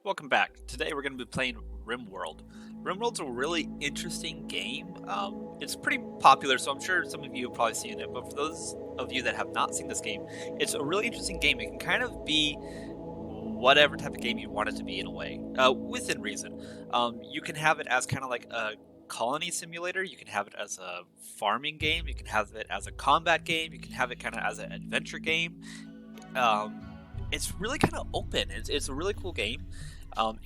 Welcome back. Today we're going to be playing RimWorld. RimWorld's a really interesting game. It's pretty popular, so I'm sure some of you have probably seen it, but for those of you that have not seen this game, it's a really interesting game. It can kind of be whatever type of game you want it to be in a way, within reason. You can have it as kind of like a colony simulator, you can have it as a farming game, you can have it as a combat game, you can have it kind of as an adventure game. Um, it's really kind of open. It's a really cool game.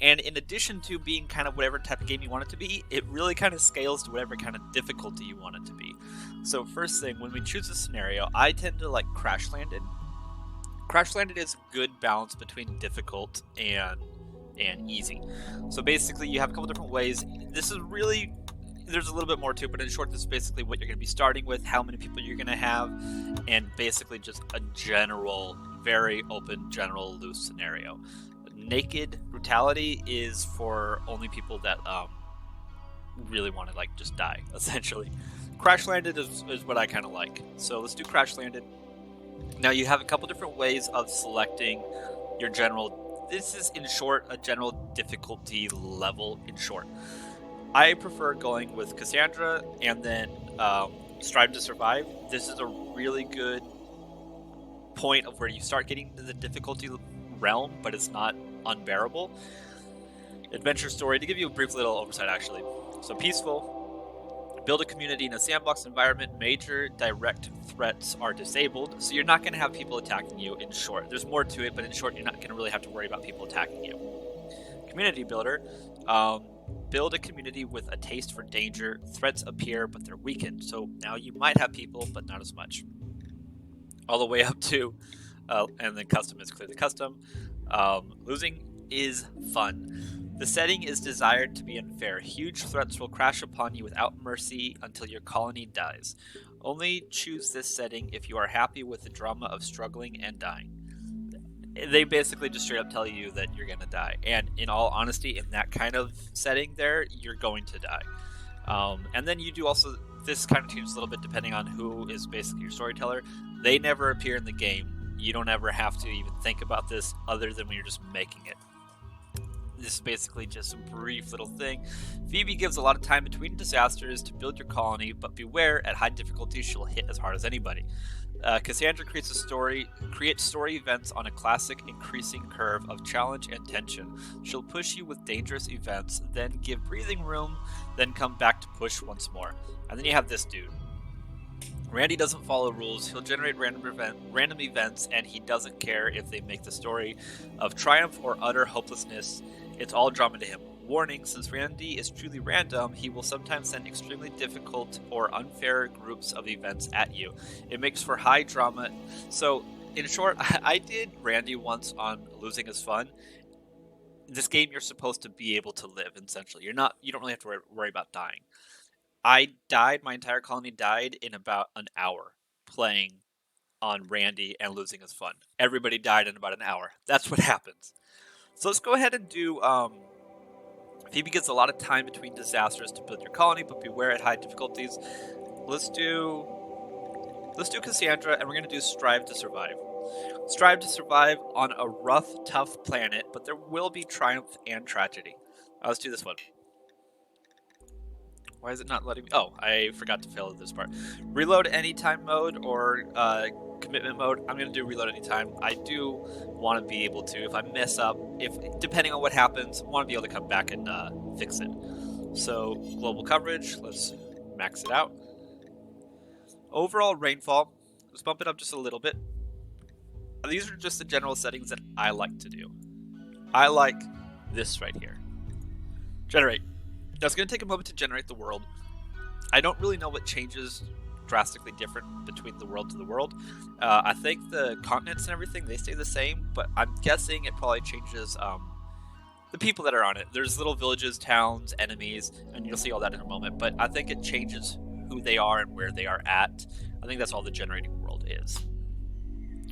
And in addition to being kind of whatever type of game you want it to be, it really kind of scales to whatever kind of difficulty you want it to be. So first thing, when we choose a scenario, I tend to like Crash Landed. Crash Landed is a good balance between difficult and easy. So basically, you have a couple different ways. This is really, there's a little bit more to it, but in short, this is basically what you're going to be starting with, how many people you're going to have, and basically just a general, very open, general, loose scenario. Naked brutality is for only people that really want to like just die, essentially. Crash Landed is what I kind of like. So let's do Crash Landed. Now you have a couple different ways of selecting your general. This is in short a general difficulty level in short. I prefer going with Cassandra and then Strive to Survive. This is a really good point of where you start getting into the difficulty realm, but it's not unbearable. Adventure story, to give you a brief little oversight actually. So peaceful, build a community in a sandbox environment, major direct threats are disabled, so you're not going to have people attacking you in short. There's more to it, but in short, you're not going to really have to worry about people attacking you. Community builder, build a community with a taste for danger. Threats appear, but they're weakened, so now you might have people, but not as much. All the way up to, and then custom is clearly custom. Losing is fun. The setting is desired to be unfair. Huge threats will crash upon you without mercy until your colony dies. Only choose this setting if you are happy with the drama of struggling and dying. They basically just straight up tell you that you're going to die. And in all honesty, in that kind of setting there, you're going to die. And then you do also, this kind of changes a little bit depending on who is basically your storyteller. They never appear in the game. You don't ever have to even think about this other than when you're just making it. This is basically just a brief little thing. Phoebe gives a lot of time between disasters to build your colony, but beware, at high difficulty she'll hit as hard as anybody. Cassandra creates story events on a classic increasing curve of challenge and tension. She'll push you with dangerous events, then give breathing room, then come back to push once more. And then you have this dude. Randy doesn't follow rules. He'll generate random events, and he doesn't care if they make the story of triumph or utter hopelessness. It's all drama to him. Warning, since Randy is truly random, he will sometimes send extremely difficult or unfair groups of events at you. It makes for high drama. So, in short, I did Randy once on Losing is Fun. This game, you're supposed to be able to live, essentially. You don't really have to worry about dying. I died, my entire colony died in about an hour playing on Randy and Losing is Fun. Everybody died in about an hour. That's what happens. So let's go ahead and do, Phoebe gets a lot of time between disasters to build your colony, but beware at high difficulties. Let's do Cassandra, and we're going to do Strive to Survive. Strive to survive on a rough, tough planet, but there will be triumph and tragedy. Let's do this one. Why is it not letting me? Oh, I forgot to fill this part. Reload anytime mode or commitment mode. I'm going to do reload anytime. I do want to be able to, if I mess up, depending on what happens, I want to be able to come back and fix it. So global coverage, let's max it out. Overall rainfall, let's bump it up just a little bit. These are just the general settings that I like to do. I like this right here. Generate. Now it's going to take a moment to generate the world. I don't really know what changes drastically different between the world to the world. I think the continents and everything, they stay the same, but I'm guessing it probably changes the people that are on it. There's little villages, towns, enemies, and you'll see all that in a moment, but I think it changes who they are and where they are at. I think that's all the generating world is.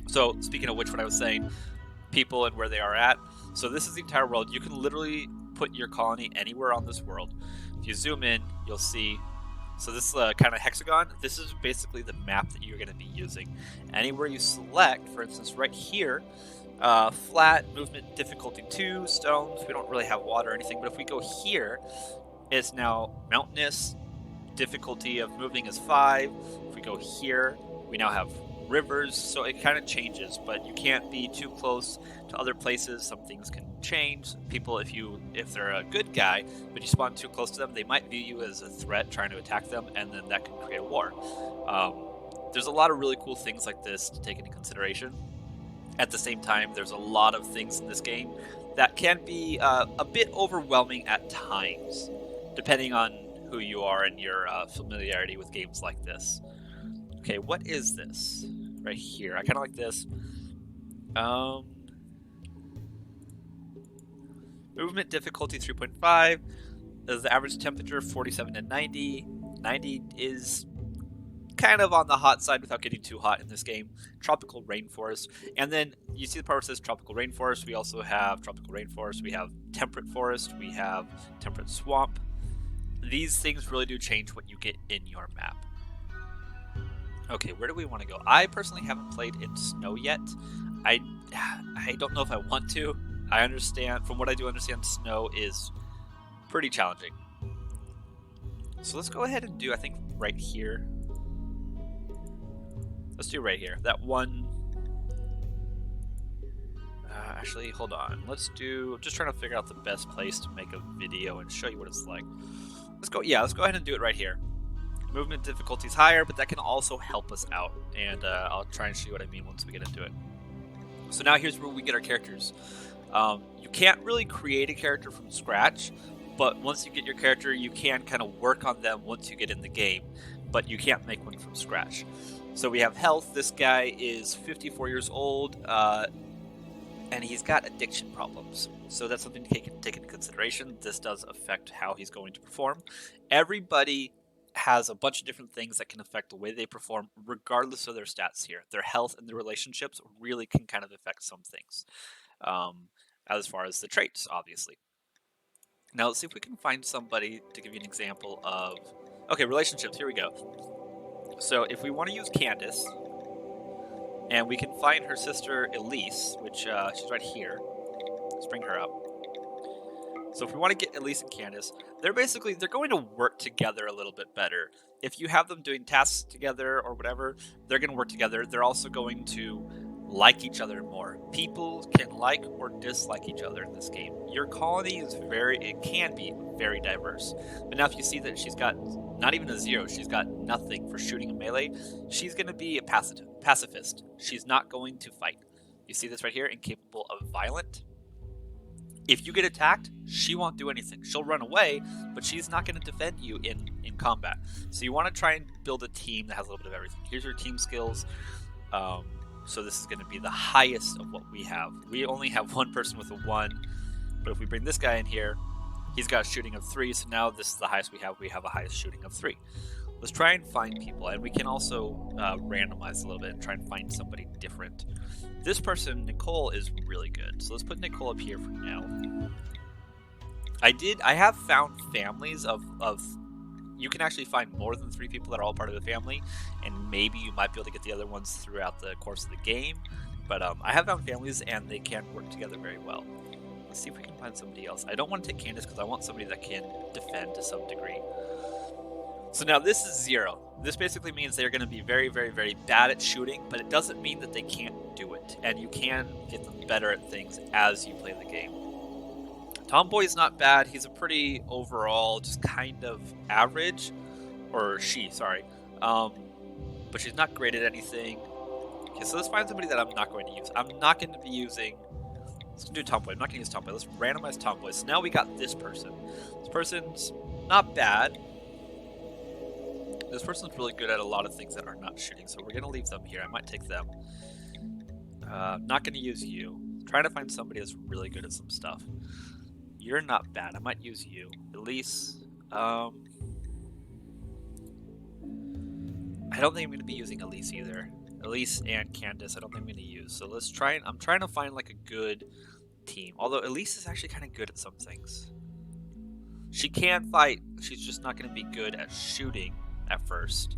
So speaking of which, what I was saying, people and where they are at. So this is the entire world. You can literally put your colony anywhere on this world. If you zoom in, you'll see, so this kind of hexagon, this is basically the map that you're going to be using. Anywhere you select, for instance right here, Flat, movement difficulty 2, stones. We don't really have water or anything, but if we go here, it's now mountainous. Difficulty of moving is 5. If we go here, we now have rivers, so it kind of changes, but you can't be too close to other places. Some things can change. People, if they're a good guy, but you spawn too close to them, they might view you as a threat trying to attack them, and then that can create a war. There's a lot of really cool things like this to take into consideration. At the same time, there's a lot of things in this game that can be a bit overwhelming at times, depending on who you are and your familiarity with games like this. Okay, what is this? Right here. I kind of like this. Movement difficulty 3.5. The average temperature 47 to 90. 90 is kind of on the hot side without getting too hot in this game. Tropical rainforest. And then you see the part where it says tropical rainforest. We also have tropical rainforest. We have temperate forest. We have temperate swamp. These things really do change what you get in your map. Okay, where do we want to go? I personally haven't played in snow yet. I don't know if I want to. I understand, from what I do understand, snow is pretty challenging. So let's go ahead and do, I think, right here. Let's do right here. That one. Actually, hold on. Let's do, just trying to figure out the best place to make a video and show you what it's like. Let's go ahead and do it right here. Movement difficulty is higher, but that can also help us out. And I'll try and show you what I mean once we get into it. So now here's where we get our characters. You can't really create a character from scratch, but once you get your character, you can kind of work on them once you get in the game, but you can't make one from scratch. So we have health. This guy is 54 years old, and he's got addiction problems. So that's something to take into consideration. This does affect how he's going to perform. Everybody has a bunch of different things that can affect the way they perform, regardless of their stats here. Their health and their relationships really can kind of affect some things, as far as the traits, obviously. Now let's see if we can find somebody to give you an example of... Okay, relationships, here we go. So if we want to use Candace, and we can find her sister Elise, which she's right here. Let's bring her up. So if we want to get Elise and Candace, they're going to work together a little bit better. If you have them doing tasks together or whatever, they're going to work together. They're also going to like each other more. People can like or dislike each other in this game. Your colony is can be very diverse. But now if you see that she's got not even a 0, she's got nothing for shooting and melee, she's going to be a pacifist. She's not going to fight. You see this right here, incapable of violent. If you get attacked, she won't do anything. She'll run away, but she's not going to defend you in combat. So you want to try and build a team that has a little bit of everything. Here's your team skills. So this is going to be the highest of what we have. We only have one person with a 1, but if we bring this guy in here, he's got a shooting of 3, so now this is the highest we have. We have a highest shooting of 3. Let's try and find people, and we can also randomize a little bit and try and find somebody different. This person, Nicole, is really good, so let's put Nicole up here for now. I have found families of you can actually find more than 3 people that are all part of the family, and maybe you might be able to get the other ones throughout the course of the game, but I have found families and they can work together very well. Let's see if we can find somebody else. I don't want to take Candace because I want somebody that can defend to some degree. So now this is 0. This basically means they're going to be very, very, very bad at shooting, but it doesn't mean that they can't do it, and you can get them better at things as you play the game. Tomboy's not bad. He's a pretty overall just kind of average, or she, sorry. But she's not great at anything. Okay, so let's find somebody that I'm not going to use. I'm not going to be using... Let's do Tomboy. I'm not going to use Tomboy. Let's randomize Tomboy. So now we got this person. This person's not bad. This person's really good at a lot of things that are not shooting, so we're going to leave them here. I might take them. Not going to use you. Trying to find somebody that's really good at some stuff. You're not bad. I might use you. Elise. I don't think I'm going to be using Elise either. Elise and Candace, I don't think I'm going to use. So let's try and... I'm trying to find like a good team. Although Elise is actually kind of good at some things. She can fight. She's just not going to be good at shooting at first.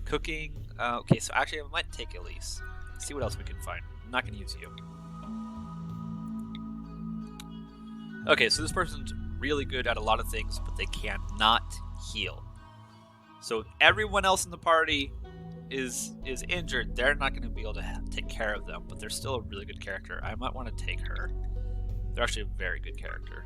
Cooking. Okay, so actually I might take Elise. See what else we can find. I'm not going to use you. Okay, so this person's really good at a lot of things, but they cannot heal. So if everyone else in the party is injured, they're not going to be able to take care of them, but they're still a really good character. I might want to take her. They're actually a very good character.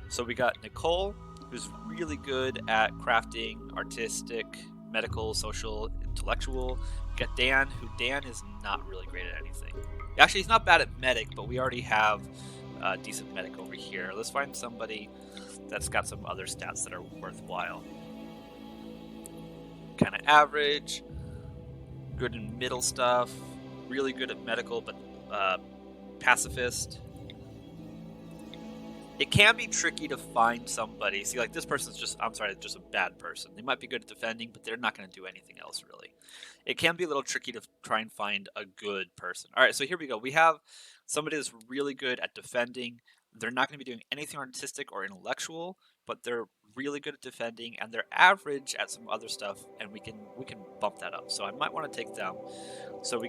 So we got Nicole, who's really good at crafting, artistic, medical, social, intellectual. We got Dan, Dan is not really great at anything. Actually, he's not bad at medic, but we already have a decent medic over here. Let's find somebody that's got some other stats that are worthwhile. Kind of average, good in middle stuff, really good at medical, but pacifist. It can be tricky to find somebody. See, like this person's just a bad person. They might be good at defending, but they're not going to do anything else really. It can be a little tricky to try and find a good person. All right, so here we go. We have somebody that's really good at defending. They're not going to be doing anything artistic or intellectual, but they're really good at defending, and they're average at some other stuff, and we can bump that up. So I might want to take them. So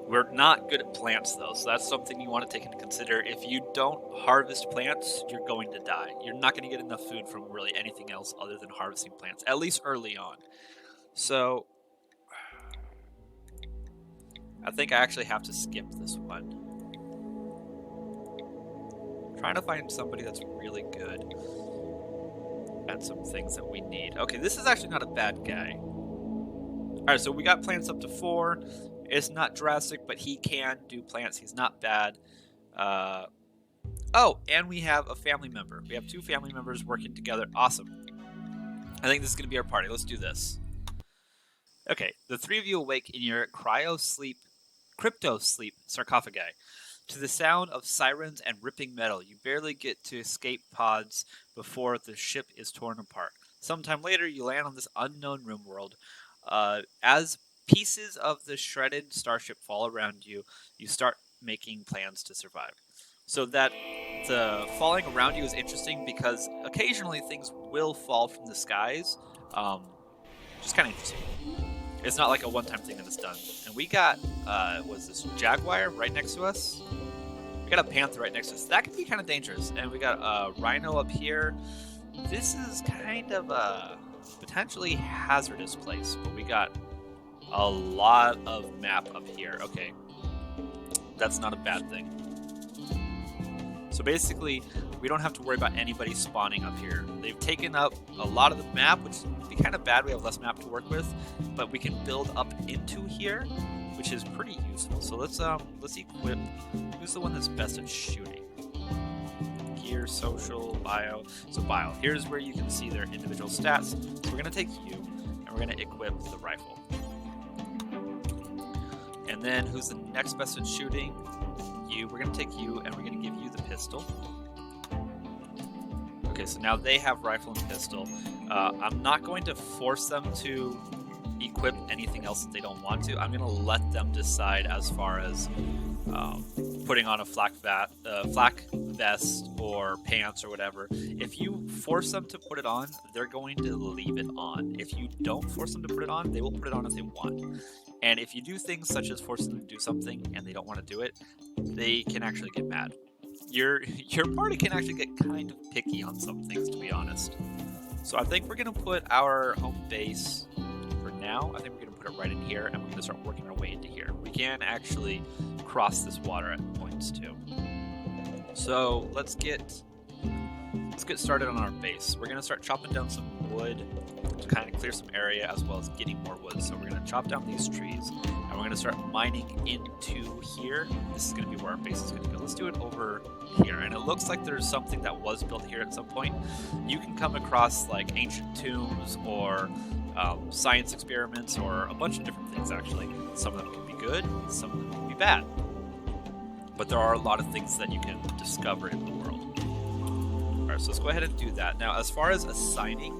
we're not good at plants though, so that's something you want to take into consider. If you don't harvest plants, you're going to die. You're not going to get enough food from really anything else other than harvesting plants, at least early on. So I think I actually have to skip this one. I'm trying to find somebody that's really good at some things that we need. Okay, this is actually not a bad guy. Alright, so we got plants up to 4. It's not drastic, but he can do plants. He's not bad. Oh, and we have a family member. We have 2 family members working together. Awesome. I think this is going to be our party. Let's do this. Okay, the 3 of you awake in your crypto sleep sarcophagi. To the sound of sirens and ripping metal, you barely get to escape pods before the ship is torn apart. Sometime later, you land on this unknown RIMWORLD. As pieces of the shredded starship fall around you, you start making plans to survive. So that the falling around you is interesting because occasionally things will fall from the skies. Just kind of interesting. It's not like a one-time thing that it's done. And we got, was this jaguar right next to us? We got a panther right next to us. That could be kind of dangerous. And we got a rhino up here. This is kind of a potentially hazardous place, but we got a lot of map up here. Okay, that's not a bad thing. So basically, we don't have to worry about anybody spawning up here. They've taken up a lot of the map, which would be kind of bad. We have less map to work with, but we can build up into here, which is pretty useful. So let's equip. Who's the one that's best at shooting? Gear, social, bio. So bio. Here's where you can see their individual stats. So we're gonna take you, and we're gonna equip the rifle. And then who's the next best at shooting? You. We're gonna take you, and we're gonna give you the pistol. Okay, so now they have rifle and pistol. I'm not going to force them to equip anything else that they don't want to. I'm gonna let them decide as far as putting on a flak vest or pants or whatever. If you force them to put it on, they're going to leave it on. If you don't force them to put it on, they will put it on if they want. And if you do things such as forcing them to do something and they don't want to do it, they can actually get mad. Your party can actually get kind of picky on some things, to be honest. So I think we're going to put our home base for now. I think we're going to put it right in here, and we're going to start working our way into here. We can actually cross this water at points too. So let's get started on our base. We're going to start chopping down some wood to kind of clear some area, as well as getting more wood. So we're going to chop down these trees, and we're going to start mining into here. This is going to be where our base is going to go. Let's do it over here. And it looks like there's something that was built here at some point. You can come across like ancient tombs or science experiments or a bunch of different things, actually. Some of them can be good, some of them can be bad. But there are a lot of things that you can discover in the world. Alright, so let's go ahead and do that. Now, as far as assigning,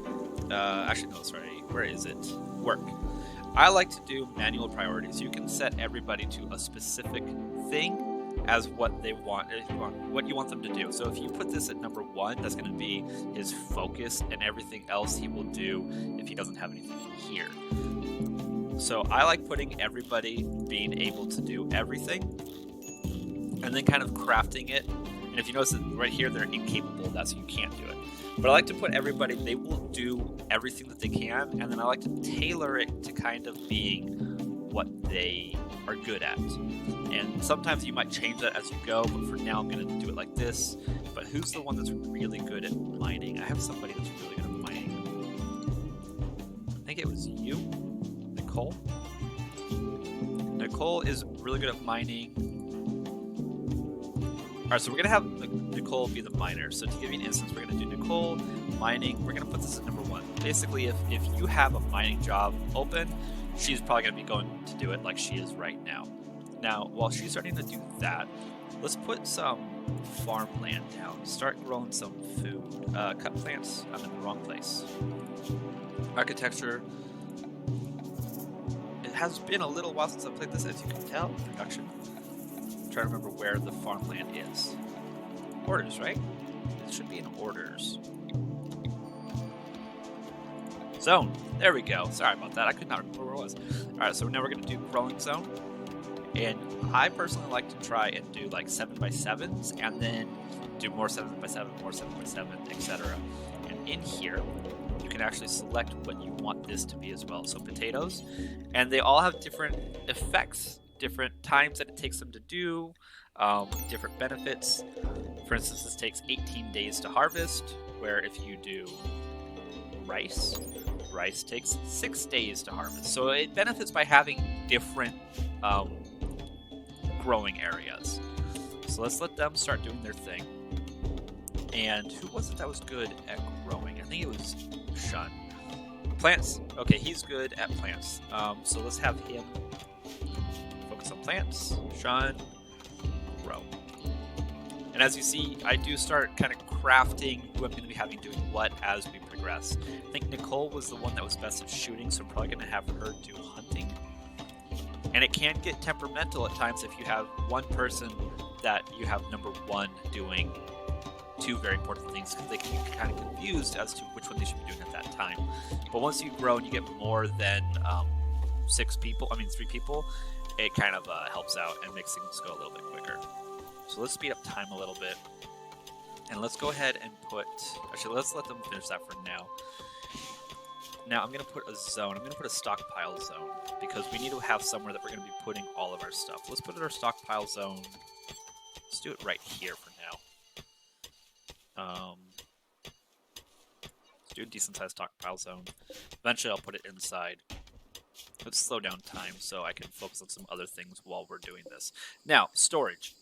where is it? Work. I like to do manual priorities. You can set everybody to a specific thing as what they want, what you want them to do. So if you put this at number 1, that's going to be his focus, and everything else he will do if he doesn't have anything here. So I like putting everybody being able to do everything. and then kind of crafting it. And if you notice that right here, they're incapable of that, so you can't do it. But I like to put everybody, they will do everything that they can, and then I like to tailor it to kind of being what they are good at. And sometimes you might change that as you go, but for now I'm going to do it like this. But who's the one that's really good at mining? I have somebody that's really good at mining. I think it was you, Nicole. Nicole is really good at mining. Alright, so we're going to have Nicole be the miner. So to give you an instance, we're going to do Nicole, mining. We're going to put this at number 1. Basically, if you have a mining job open, she's probably going to be going to do it like she is right now. Now, while she's starting to do that, let's put some farmland down. Start growing some food. Cut plants. I'm in the wrong place. Architecture. It has been a little while since I played this, as you can tell. Production. I'm trying to remember where the farmland is. Orders, right? It should be in orders. Zone. There we go. Sorry about that. I could not remember where it was. Alright, so now we're going to do growing zone. And I personally like to try and do like 7x7s and then do more 7x7, more 7x7, etc. And in here, you can actually select what you want this to be as well. So potatoes, and they all have different effects, different times that it takes them to do, different benefits. For instance, this takes 18 days to harvest, where if you do rice takes 6 days to harvest. So it benefits by having different growing areas. So let's let them start doing their thing. And who was it that was good at growing? I think it was Shun. Plants. Okay, he's good at plants. So let's have him focus on plants. Shun, grow. And as you see, I do start kind of crafting who I'm going to be having doing what as we progress. I think Nicole was the one that was best at shooting, so I'm probably going to have her do hunting. And it can get temperamental at times if you have one person that you have number 1 doing 2 very important things, because they can get kind of confused as to which one they should be doing at that time. But once you grow and you get more than 3 people, it kind of helps out and makes things go a little bit quicker. So let's speed up time a little bit. And let's go ahead and let's let them finish that for now. Now I'm going to put a zone. I'm going to put a stockpile zone because we need to have somewhere that we're going to be putting all of our stuff. Let's put our stockpile zone. Let's do it right here for now. Let's do a decent sized stockpile zone. Eventually I'll put it inside. Let's slow down time so I can focus on some other things while we're doing this. Now, storage.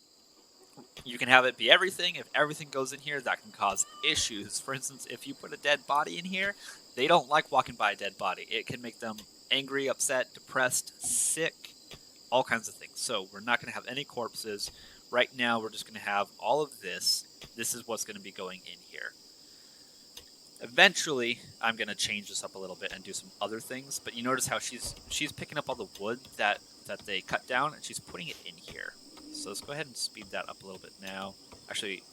You can have it be everything. If everything goes in here, that can cause issues. For instance, if you put a dead body in here, they don't like walking by a dead body. It can make them angry, upset, depressed, sick, all kinds of things. So we're not going to have any corpses. Right now, we're just going to have all of this. This is what's going to be going in here. Eventually, I'm going to change this up a little bit and do some other things. But you notice how she's picking up all the wood that they cut down, and she's putting it in here. So let's go ahead and speed that up a little bit now. Actually,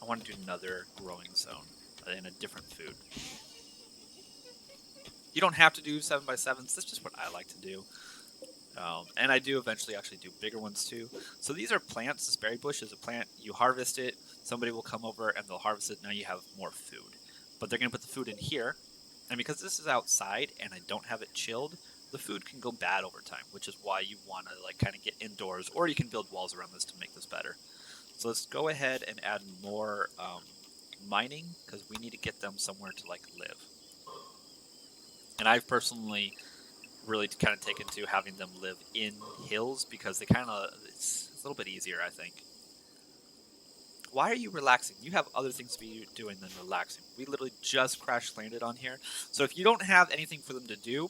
I want to do another growing zone in a different food. You don't have to do 7x7s. That's just what I like to do. And I do eventually actually do bigger ones too. So these are plants. This berry bush is a plant. You harvest it. Somebody will come over and they'll harvest it. Now you have more food. But they're going to put the food in here. And because this is outside and I don't have it chilled, the food can go bad over time, which is why you want to like kind of get indoors, or you can build walls around this to make this better. So let's go ahead and add more mining, because we need to get them somewhere to like live. And I've personally really kind of taken to having them live in hills because they kind of, it's a little bit easier, I think. Why are you relaxing? You have other things to be doing than relaxing. We literally just crash landed on here. So if you don't have anything for them to do,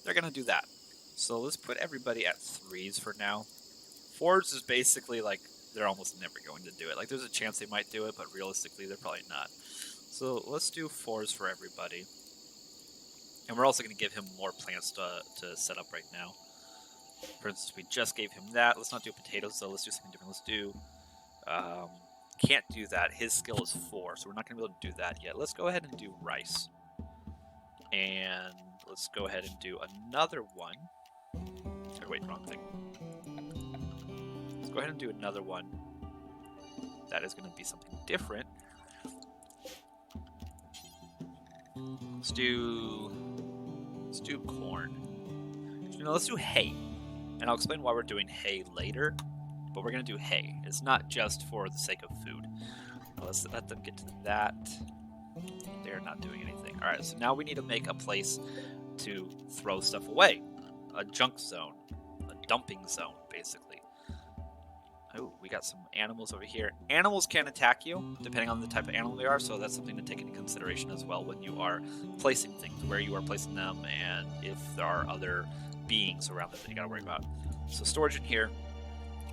they're going to do that. So let's put everybody at 3s for now. 4s is basically like they're almost never going to do it. Like there's a chance they might do it, but realistically they're probably not. So let's do 4s for everybody. And we're also going to give him more plants to set up right now. For instance, we just gave him that. Let's not do potatoes though. Let's do something different. Let's do... can't do that. His skill is 4, so we're not going to be able to do that yet. Let's go ahead and do rice. And let's go ahead and do another one. Oh, wait, wrong thing. Let's Let's go ahead and do another one. That is going to be something different. Let's do corn. You know, let's do hay. And I'll explain why we're doing hay later, but we're going to do hay. It's not just for the sake of food. Let's let them get to that. They're not doing anything. All right, so now we need to make a place to throw stuff away. A junk zone, a dumping zone, basically. Oh, we got some animals over here. Animals can attack you, depending on the type of animal they are, so that's something to take into consideration as well when you are placing things, where you are placing them, and if there are other beings around that you gotta worry about. So storage in here.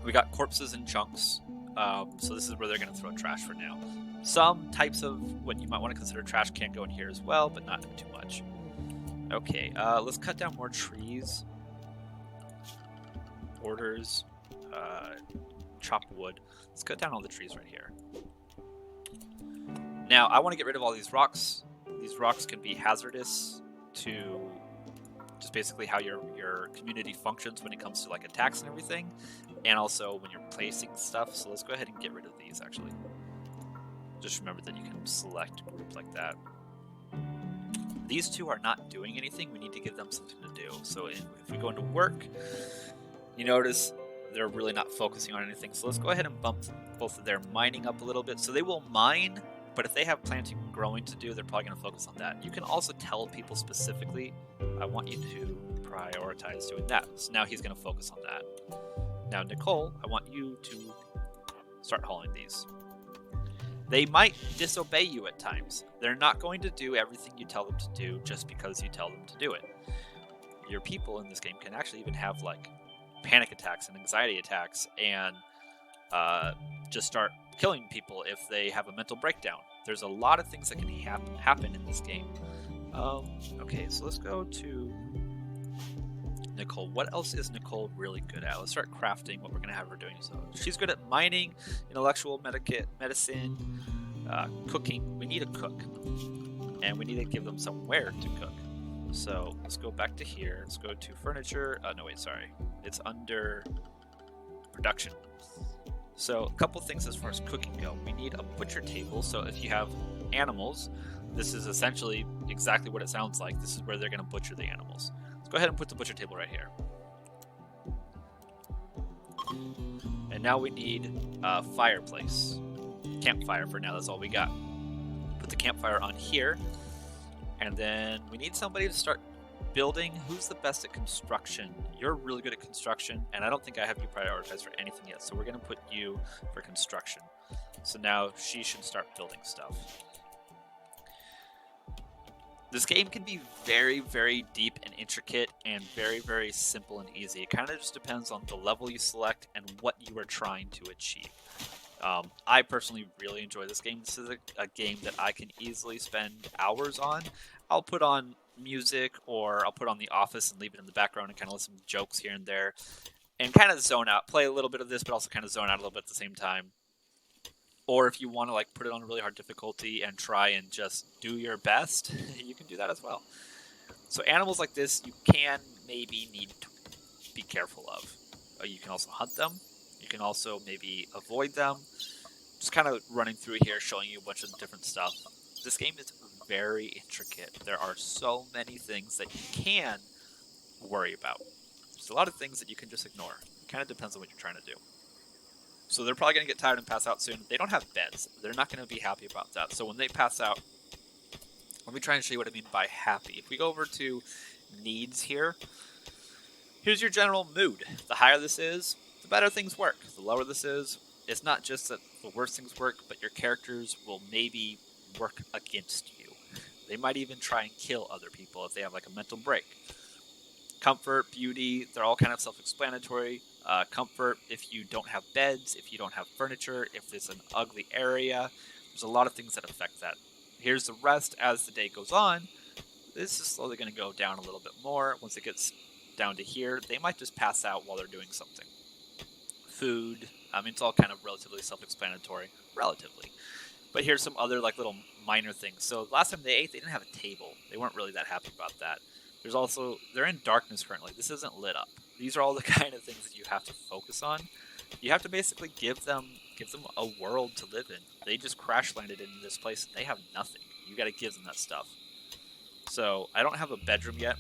We got corpses and chunks, so this is where they're gonna throw trash for now. Some types of what you might want to consider trash can go in here as well, but not too much. Okay, let's cut down more trees. Orders, chop wood. Let's cut down all the trees right here. Now, I want to get rid of all these rocks. These rocks can be hazardous to just basically how your community functions when it comes to like attacks and everything, and also when you're placing stuff. So let's go ahead and get rid of these actually. Just remember that you can select groups like that. These two are not doing anything. We need to give them something to do. So if we go into work, you notice they're really not focusing on anything. So let's go ahead and bump both of their mining up a little bit. So they will mine, but if they have planting and growing to do, they're probably going to focus on that. You can also tell people specifically, I want you to prioritize doing that. So now he's going to focus on that. Now, Nicole, I want you to start hauling these. They might disobey you at times. They're not going to do everything you tell them to do just because you tell them to do it. Your people in this game can actually even have like panic attacks and anxiety attacks and just start killing people if they have a mental breakdown. There's a lot of things that can happen in this game. Okay, so let's go to Nicole. What else is Nicole really good at? Let's start crafting what we're going to have her doing. So she's good at mining, intellectual, medicine, cooking. We need a cook, and we need to give them somewhere to cook. So let's go back to here. Let's go to furniture. No, wait, sorry. It's under production. So a couple things as far as cooking go. We need a butcher table. So if you have animals, this is essentially exactly what it sounds like. This is where they're going to butcher the animals. Let's go ahead and put the butcher table right here. And now we need a fireplace. Campfire for now, that's all we got. Put the campfire on here. And then we need somebody to start building. Who's the best at construction? You're really good at construction, and I don't think I have you prioritized for anything yet, so we're going to put you for construction. So now she should start building stuff. This game can be very, very deep and intricate and very, very simple and easy. It kind of just depends on the level you select and what you are trying to achieve. I personally really enjoy this game. This is a game that I can easily spend hours on. I'll put on music, or I'll put on The Office and leave it in the background and kind of listen to jokes here and there and kind of zone out. Play a little bit of this, but also kind of zone out a little bit at the same time. Or if you want to like put it on a really hard difficulty and try and just do your best, you can do that as well. So animals like this, you can maybe need to be careful of. You can also hunt them. You can also maybe avoid them. Just kind of running through here, showing you a bunch of different stuff. This game is very intricate. There are so many things that you can worry about. There's a lot of things that you can just ignore. It kind of depends on what you're trying to do. So they're probably going to get tired and pass out soon. They don't have beds. They're not going to be happy about that. So when they pass out, let me try and show you what I mean by happy. If we go over to needs here, here's your general mood. The higher this is, the better things work. The lower this is, it's not just that the worse things work, but your characters will maybe work against you. They might even try and kill other people if they have like a mental break. Comfort, beauty, they're all kind of self-explanatory. Comfort, if you don't have beds, if you don't have furniture, if it's an ugly area, there's a lot of things that affect that. Here's the rest as the day goes on. This is slowly going to go down a little bit more. Once it gets down to here, they might just pass out while they're doing something. Food, I mean, it's all kind of relatively self-explanatory, relatively. But here's some other like little minor things. So last time they ate, they didn't have a table. They weren't really that happy about that. There's also, they're in darkness currently. This isn't lit up. These are all the kind of things that you have to focus on. You have to basically give them a world to live in. They just crash landed in this place and they have nothing. You got to give them that stuff. So I don't have a bedroom yet,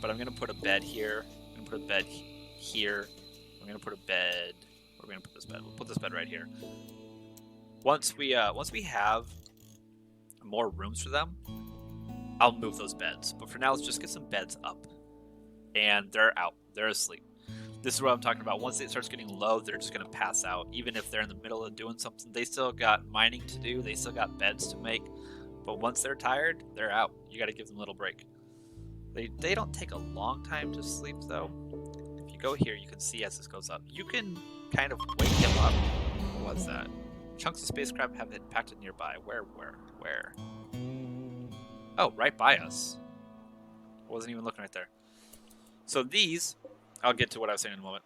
but I'm gonna put a bed here. I'm gonna put a bed here. I'm gonna put a bed. Where are we gonna put this bed? We'll put this bed right here. Once we have more rooms for them, I'll move those beds. But for now, let's just get some beds up. And they're out. They're asleep. This is what I'm talking about. Once it starts getting low, they're just gonna pass out. Even if they're in the middle of doing something, they still got mining to do. They still got beds to make. But once they're tired, they're out. You gotta give them a little break. They don't take a long time to sleep though. If you go here, you can see as this goes up. You can kind of wake him up. What was that? Chunks of spacecraft have impacted nearby. Where? Oh, right by us. I wasn't even looking right there. So these, I'll get to what I was saying in a moment.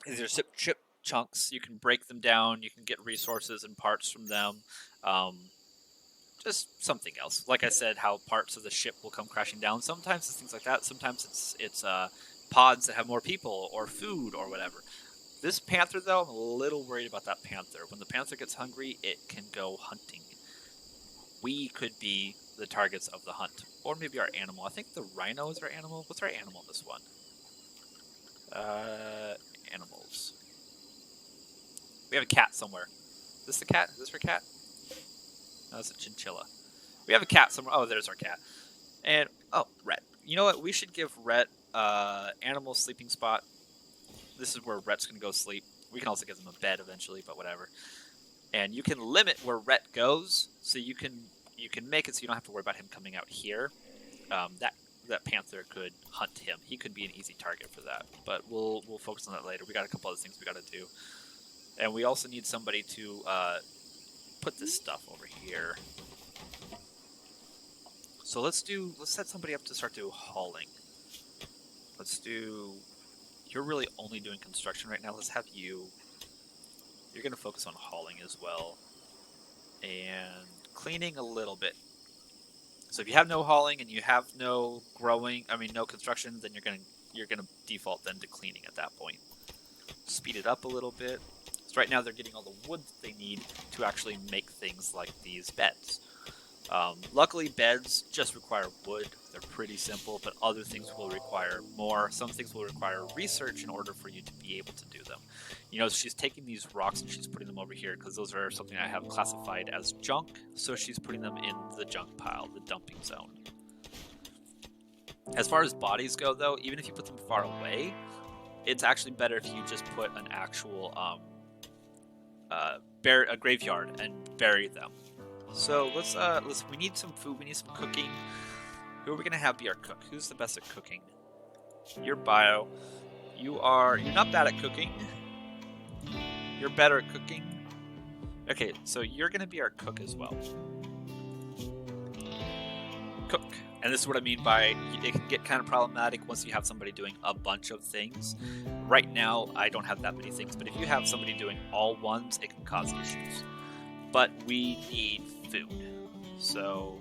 These are chip chunks. You can break them down. You can get resources and parts from them. Just something else. Like I said, how parts of the ship will come crashing down. Sometimes it's things like that. Sometimes it's pods that have more people or food or whatever. This panther, though, I'm a little worried about that panther. When the panther gets hungry, it can go hunting. We could be the targets of the hunt. Or maybe our animal. I think the rhino is our animal. What's our animal in this one? Animals. We have a cat somewhere. Is this the cat? Is this her cat? No, it's a chinchilla. We have a cat somewhere. Oh, there's our cat. And, oh, Rhett. You know what? We should give Rhett animal sleeping spot. This is where Rhett's going to go sleep. We can also give him a bed eventually, but whatever. And you can limit where Rhett goes, so you can make it so you don't have to worry about him coming out here. That panther could hunt him. He could be an easy target for that. But we'll focus on that later. We got a couple other things we got to do. And we also need somebody to put this stuff over here. So let's set somebody up to start doing hauling. You're really only doing construction right now. Let's have you. You're going to focus on hauling as well. And cleaning a little bit. So if you have no hauling and you have no no construction, then you're gonna default then to cleaning at that point. Speed it up a little bit. So right now they're getting all the wood they need to actually make things like these beds. Luckily, beds just require wood. They're pretty simple, but other things will require more. Some things will require research in order for you to be able to do them. You know, she's taking these rocks and she's putting them over here because those are something I have classified as junk. So she's putting them in the junk pile, the dumping zone. As far as bodies go, though, even if you put them far away, it's actually better if you just put an actual a graveyard and bury them. So let's we need some food, we need some cooking. Who are we gonna have be our cook? Who's the best at cooking? You're bio. You're not bad at cooking. You're better at cooking. Okay, so you're gonna be our cook as well. Cook. And this is what I mean by it can get kind of problematic once you have somebody doing a bunch of things. Right now, I don't have that many things, but if you have somebody doing all ones, it can cause issues. But we need food. So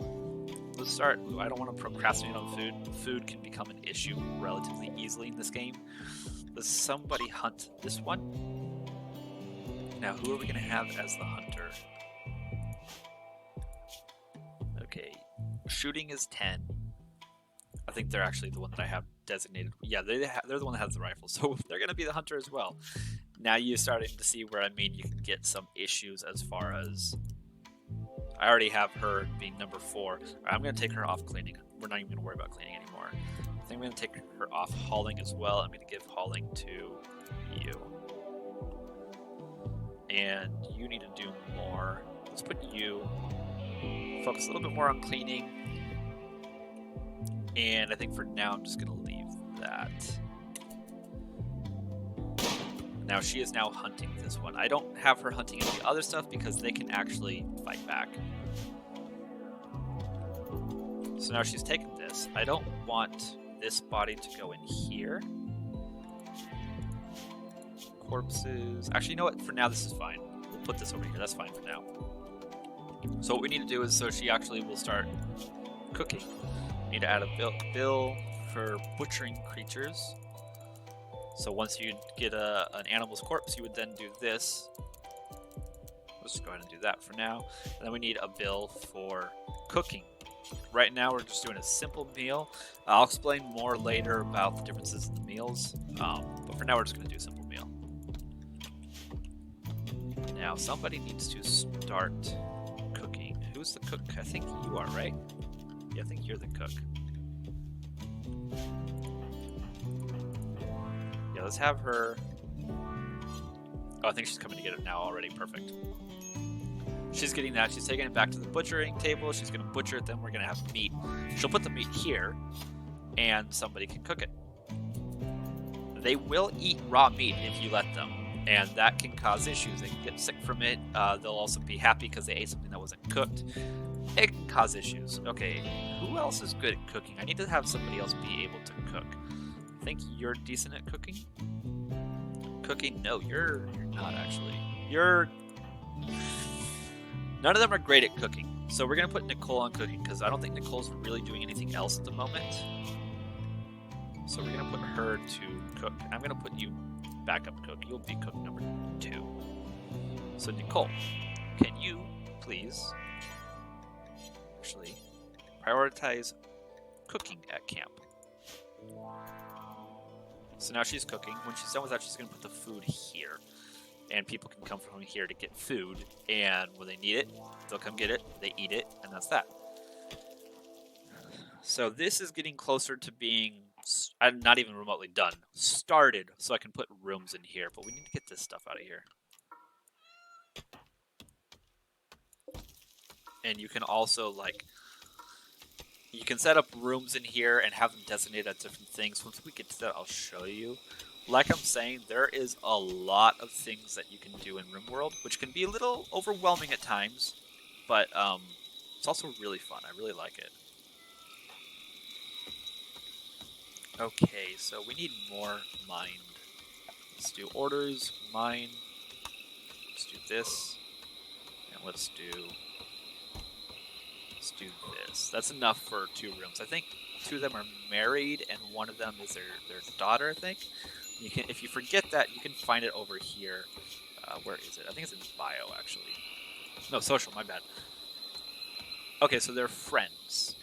let's start. I don't want to procrastinate on food. Food can become an issue relatively easily in this game. Does somebody hunt this one? Now, who are we going to have as the hunter? Okay, shooting is 10. I think they're actually the one that I have designated. Yeah, they're the one that has the rifle, so they're going to be the hunter as well. Now you're starting to see where I mean you can get some issues as far as... I already have her being number 4. I'm going to take her off cleaning. We're not even going to worry about cleaning anymore. I think I'm going to take her off hauling as well. I'm going to give hauling to you. And you need to do more. Let's put you... Focus a little bit more on cleaning. And I think for now I'm just going to leave that. Now she is now hunting this one. I don't have her hunting any other stuff because they can actually fight back. So now she's taken this. I don't want this body to go in here. Corpses. Actually, you know what? For now, this is fine. We'll put this over here. That's fine for now. So what we need to do is so she actually will start cooking. We need to add a bill for butchering creatures. So once you get an animal's corpse, you would then do this. Let's just go ahead and do that for now. And then we need a bill for cooking. Right now we're just doing a simple meal. I'll explain more later about the differences in the meals, but for now we're just going to do a simple meal. Now somebody needs to start cooking. Who's the cook? I think you are, right? Yeah, I think you're the cook. Yeah, let's have her. Oh, I think she's coming to get it now already. Perfect. She's getting that. She's taking it back to the butchering table. She's going to butcher it. Then we're going to have meat. She'll put the meat here, and somebody can cook it. They will eat raw meat if you let them, and that can cause issues. They can get sick from it. They'll also be happy because they ate something that wasn't cooked. It can cause issues. Okay, who else is good at cooking? I need to have somebody else be able to cook. I think you're decent at cooking. Cooking? No, you're not actually. None of them are great at cooking. So we're going to put Nicole on cooking because I don't think Nicole's really doing anything else at the moment. So we're going to put her to cook. I'm going to put you backup cook. You'll be cook number 2. So Nicole, can you please actually prioritize cooking at camp? So now she's cooking. When she's done with that, she's going to put the food here. And people can come from here to get food, and when they need it, they'll come get it, they eat it, and that's that. So this is getting closer to being, not even remotely done, started, so I can put rooms in here, but we need to get this stuff out of here. And you can also, you can set up rooms in here and have them designated as different things. Once we get to that, I'll show you. Like I'm saying, there is a lot of things that you can do in RimWorld, which can be a little overwhelming at times, but it's also really fun. I really like it. Okay, so we need more mind. Let's do orders, mine. Let's do this, and let's do this. That's enough for 2 rooms. I think 2 of them are married, and one of them is their daughter, I think. You can, if you forget that, you can find it over here. Where is it? I think it's in bio, actually. No, social, my bad. Okay, so they're friends.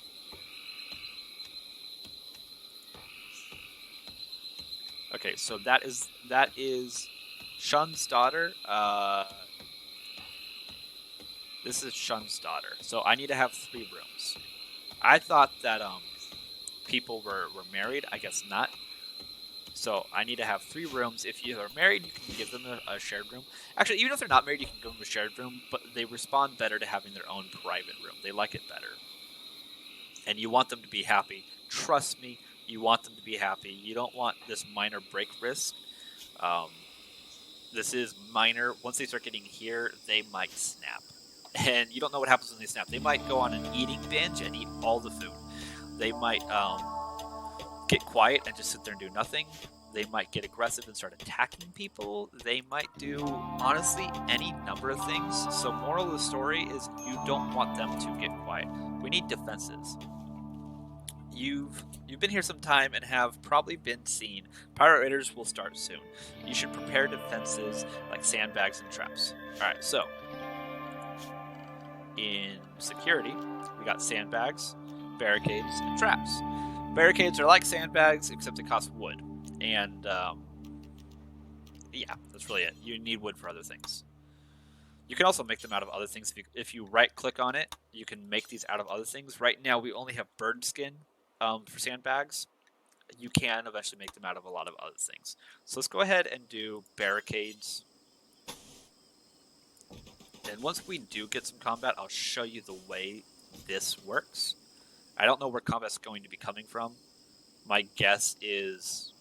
Okay, so that is Shun's daughter. This is Shun's daughter. So I need to have 3 rooms. I thought that people were married. I guess not. So I need to have 3 rooms. If you are married, you can give them a shared room. Actually, even if they're not married, you can give them a shared room, but they respond better to having their own private room. They like it better. And you want them to be happy. Trust me, you want them to be happy. You don't want this minor break risk. This is minor. Once they start getting here, they might snap. And you don't know what happens when they snap. They might go on an eating binge and eat all the food. They might get quiet and just sit there and do nothing. They might get aggressive and start attacking people. They might do, honestly, any number of things. So moral of the story is you don't want them to get quiet. We need defenses. You've been here some time and have probably been seen. Pirate raiders will start soon. You should prepare defenses like sandbags and traps. Alright, so in security, we got sandbags, barricades, and traps. Barricades are like sandbags, except they cost wood. And, yeah, that's really it. You need wood for other things. You can also make them out of other things. If you right-click on it, you can make these out of other things. Right now, we only have bird skin for sandbags. You can eventually make them out of a lot of other things. So let's go ahead and do barricades. And once we do get some combat, I'll show you the way this works. I don't know where combat's going to be coming from. My guess is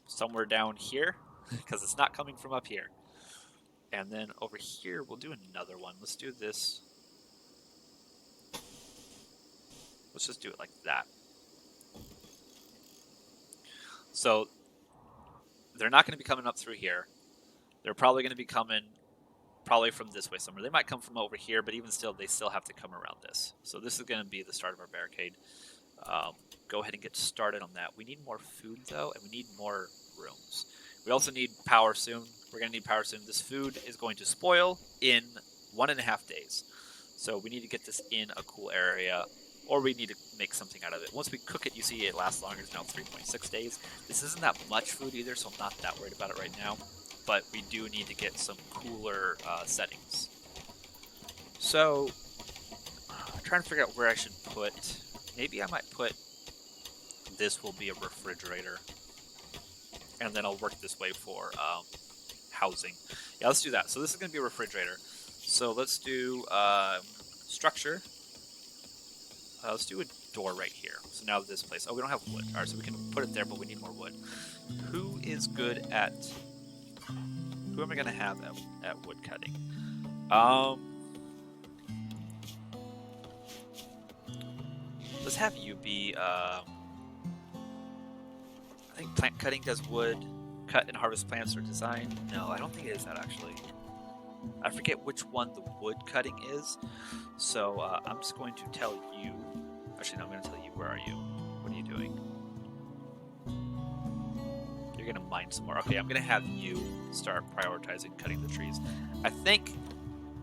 somewhere down here, because it's not coming from up here. And then over here, we'll do another one. Let's do this. Let's just do it like that. So they're not going to be coming up through here. They're probably going to be coming probably from this way somewhere. They might come from over here, but even still, they still have to come around this. So this is going to be the start of our barricade. Go ahead and get started on that. We need more food, though, and we need more rooms. We also need power soon. We're going to need power soon. This food is going to spoil in 1.5 days. So we need to get this in a cool area, or we need to make something out of it. Once we cook it, you see it lasts longer. It's now 3.6 days. This isn't that much food either, so I'm not that worried about it right now. But we do need to get some cooler settings. So, I'm trying to figure out where I should put... Maybe I might put... This will be a refrigerator. And then I'll work this way for housing. Yeah, let's do that. So this is going to be a refrigerator. So let's do structure. Let's do a door right here. So now this place. Oh, we don't have wood. All right, so we can put it there, but we need more wood. Who is good at... Who am I going to have at wood cutting? Let's have you be... I think plant cutting does wood. Cut and harvest plants or design. No, I don't think it is that actually. I forget which one the wood cutting is. So I'm just going to tell you. Actually, no, I'm going to tell you. Where are you? What are you doing? You're going to mine some more. Okay, I'm going to have you start prioritizing cutting the trees. I think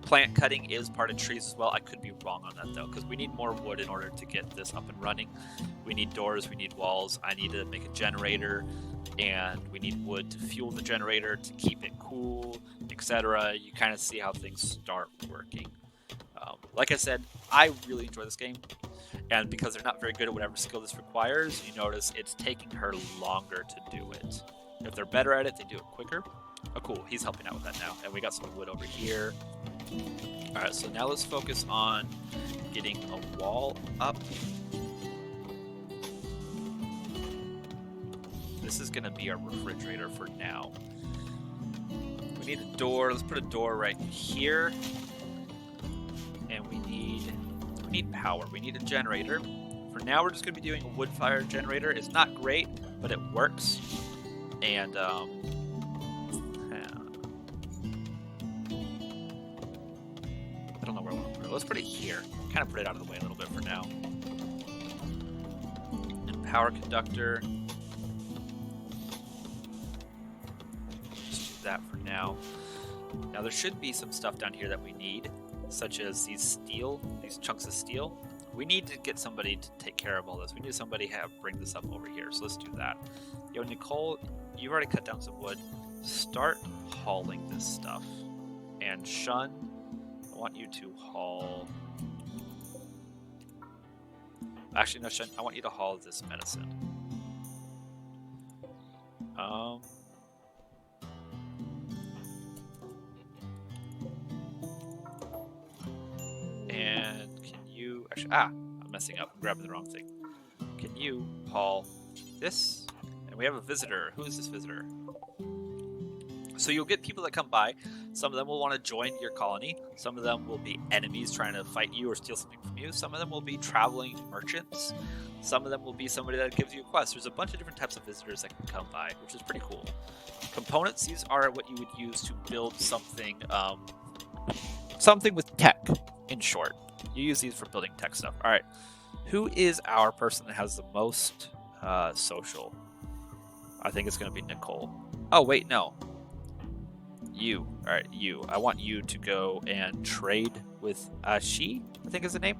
plant cutting is part of trees as well. I could be wrong on that though, because we need more wood in order to get this up and running. We need doors, we need walls. I need to make a generator, and we need wood to fuel the generator to keep it cool, etc. You kind of see how things start working. Like I said, I really enjoy this game, and because they're not very good at whatever skill this requires, you notice it's taking her longer to do it. If they're better at it, they do it quicker. Oh cool, he's helping out with that now, and we got some wood over here. Alright, so now let's focus on getting a wall up. This is going to be our refrigerator for now. We need a door. Let's put a door right here. And we need power. We need a generator. For now, we're just going to be doing a wood-fired generator. It's not great, but it works. And, I don't know where I want to put it. Let's put it here. Kind of put it out of the way a little bit for now. And power conductor. That for now. Now there should be some stuff down here that we need, such as these chunks of steel. We need to get somebody to take care of all this. We need somebody to bring this up over here. So let's do that. Yo, Nicole, you've already cut down some wood. Start hauling this stuff. And Shun, I want you to haul... Actually, no, Shun, I want you to haul this medicine. And can you... Actually, I'm messing up. I'm grabbing the wrong thing. Can you haul this? And we have a visitor. Who is this visitor? So you'll get people that come by. Some of them will want to join your colony. Some of them will be enemies trying to fight you or steal something from you. Some of them will be traveling merchants. Some of them will be somebody that gives you a quest. There's a bunch of different types of visitors that can come by, which is pretty cool. Components, these are what you would use to build something, something with tech, in short. You use these for building tech stuff. All right. Who is our person that has the most social? I think it's going to be Nicole. Oh, wait, no. You. All right, you. I want you to go and trade with She, I think is the name.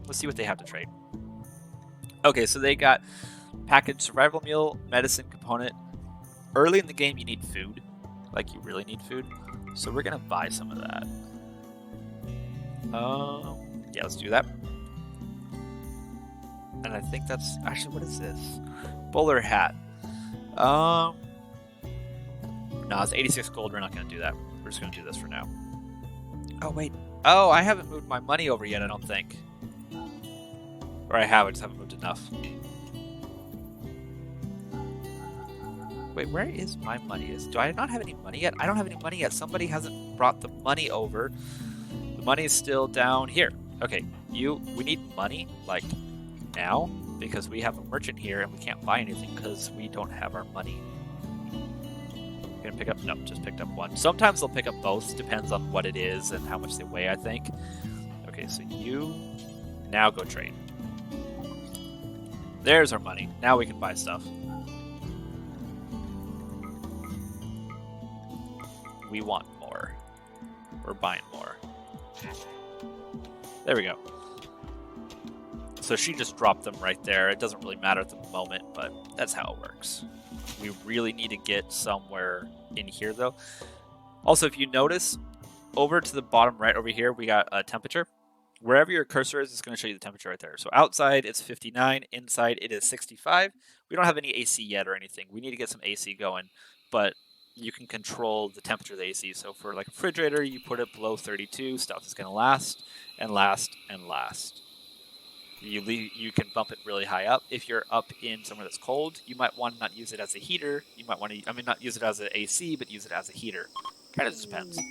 Let's see what they have to trade. Okay, so they got packaged survival meal, medicine component. Early in the game, you need food. Like, you really need food. So we're going to buy some of that. Yeah, let's do that. And I think that's... Actually, what is this? Bowler hat. No, it's 86 gold. We're not going to do that. We're just going to do this for now. Oh, wait. Oh, I haven't moved my money over yet, I don't think. Or I have, I just haven't moved enough. Wait, where is my money? Do I not have any money yet? I don't have any money yet. Somebody hasn't brought the money over. The money is still down here. Okay, we need money, like, now, because we have a merchant here and we can't buy anything because we don't have our money. Gonna pick up, no, just picked up one. Sometimes they'll pick up both, depends on what it is and how much they weigh, I think. Okay, so you now go trade. There's our money. Now we can buy stuff. we want more. We're buying more. There we go. So she just dropped them right there. It doesn't really matter at the moment, but that's how it works. We really need to get somewhere in here, though. Also, if you notice, over to the bottom right over here, we got a temperature. Wherever your cursor is, it's going to show you the temperature right there. So outside, it's 59. Inside, it is 65. We don't have any AC yet or anything. We need to get some AC going, but you can control the temperature of the AC. So for like a refrigerator, you put it below 32. Stuff is going to last and last and last. You can bump it really high up. If you're up in somewhere that's cold, you might want to not use it as a heater. You might want to, not use it as an AC, but use it as a heater. Kind of just depends.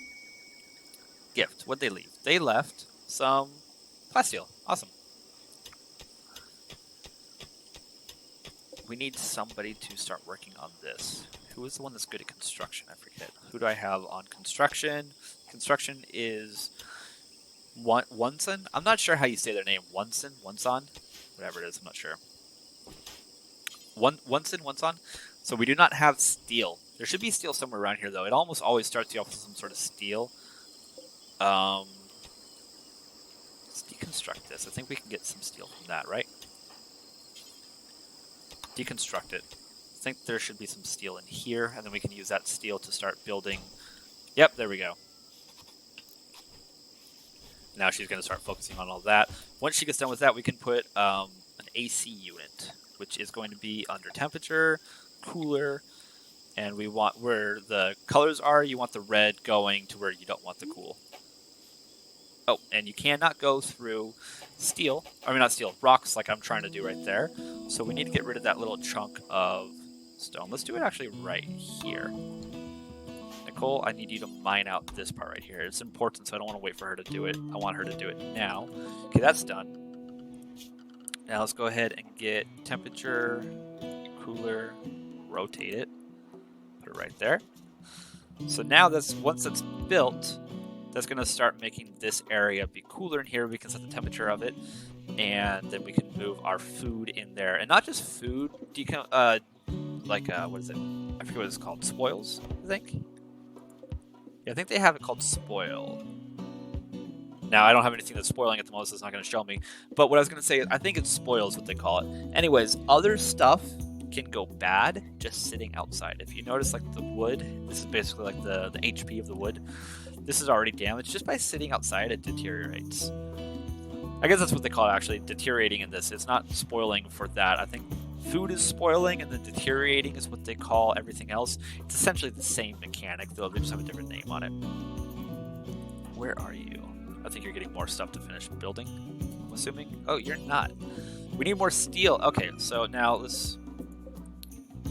Gift. What'd they leave? They left some plasteel. Awesome. We need somebody to start working on this. Who is the one that's good at construction? I forget. Who do I have on construction? Construction is Wunson? I'm not sure how you say their name. Wunson? Whatever it is, I'm not sure. Wunson? So we do not have steel. There should be steel somewhere around here, though. It almost always starts you off with some sort of steel. Let's deconstruct this. I think we can get some steel from that, right? Deconstruct it. I think there should be some steel in here, and then we can use that steel to start building. Yep, there we go. Now she's going to start focusing on all that. Once she gets done with that, we can put an AC unit, which is going to be under temperature, cooler, and we want where the colors are, you want the red going to where you don't want the cool. Oh, and you cannot go through steel. Not steel, rocks like I'm trying to do right there. So we need to get rid of that little chunk of stone. Let's do it actually right here. Nicole, I need you to mine out this part right here. It's important, so I don't want to wait for her to do it. I want her to do it now. Okay, that's done. Now let's go ahead and get temperature, cooler, rotate it. Put it right there. So now once it's built, that's going to start making this area be cooler in here. We can set the temperature of it, and then we can move our food in there. And not just food, what is it? I forget what it's called. Spoils, I think? Yeah, I think they have it called spoil. Now, I don't have anything that's spoiling at the moment, so it's not going to show me. But what I was going to say is, I think it's spoils what they call it. Anyways, other stuff can go bad just sitting outside. If you notice, like the wood, this is basically like the HP of the wood. This is already damaged. Just by sitting outside, it deteriorates. I guess that's what they call it, actually, deteriorating in this. It's not spoiling for that. I think food is spoiling, and then deteriorating is what they call everything else. It's essentially the same mechanic, though they just have a different name on it. Where are you? I think you're getting more stuff to finish building, I'm assuming. Oh, you're not. We need more steel. Okay, so now let's...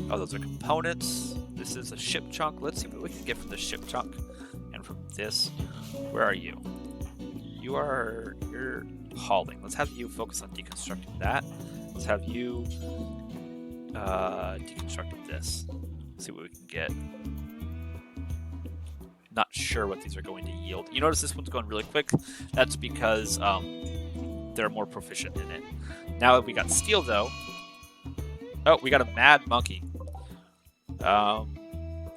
Oh, those are components. This is a ship chunk. Let's see what we can get from the ship chunk. And from this, where are you? You're hauling. Let's have you focus on deconstructing that. Let's have you deconstruct this. Let's see what we can get. Not sure what these are going to yield. You notice this one's going really quick. That's because they're more proficient in it. Now we got steel, though. Oh, we got a mad monkey.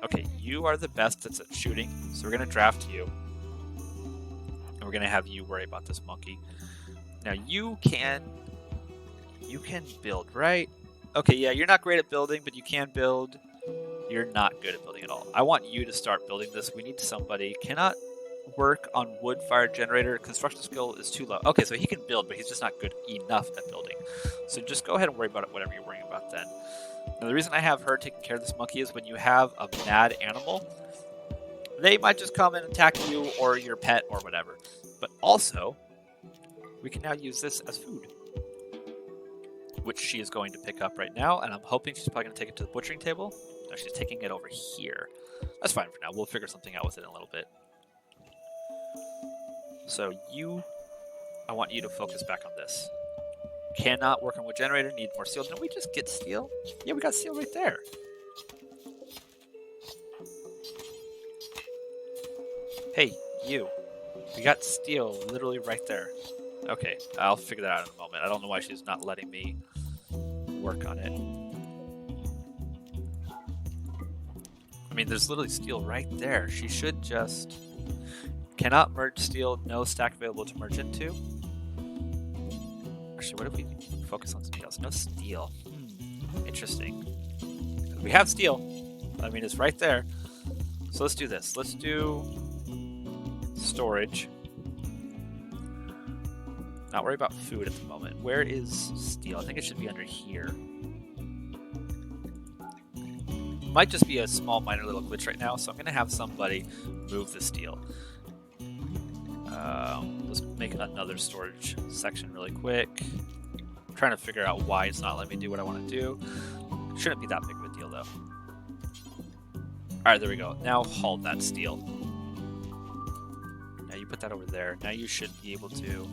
Okay, you are the best that's at shooting, so we're going to draft you. And we're going to have you worry about this monkey. Now, you can build, right? Okay, yeah, you're not great at building, but you can build. You're not good at building at all. I want you to start building this. We need somebody. Cannot work on wood-fired generator. Construction skill is too low. Okay, so he can build, but he's just not good enough at building. So just go ahead and worry about it, whatever you're worrying about then. Now, the reason I have her taking care of this monkey is when you have a mad animal, they might just come and attack you or your pet or whatever. But also, we can now use this as food, which she is going to pick up right now, and I'm hoping she's probably going to take it to the butchering table. No, she's taking it over here. That's fine for now. We'll figure something out with it in a little bit. So I want you to focus back on this. Cannot work on wood generator, need more steel. Didn't we just get steel? Yeah, we got steel right there. Hey, you. We got steel literally right there. Okay, I'll figure that out in a moment. I don't know why she's not letting me work on it. I mean, there's literally steel right there. She should just... Cannot merge steel, no stack available to merge into. Actually, what if we focus on something else? No steel. Interesting. We have steel. I mean, it's right there. So let's do this. Let's do storage. Not worry about food at the moment. Where is steel? I think it should be under here. Might just be a small minor little glitch right now, so I'm going to have somebody move the steel. Let's make another storage section really quick. I'm trying to figure out why it's not letting me do what I want to do. Shouldn't be that big of a deal, though. Alright, there we go. Now haul that steel. Now you put that over there. Now you should be able to...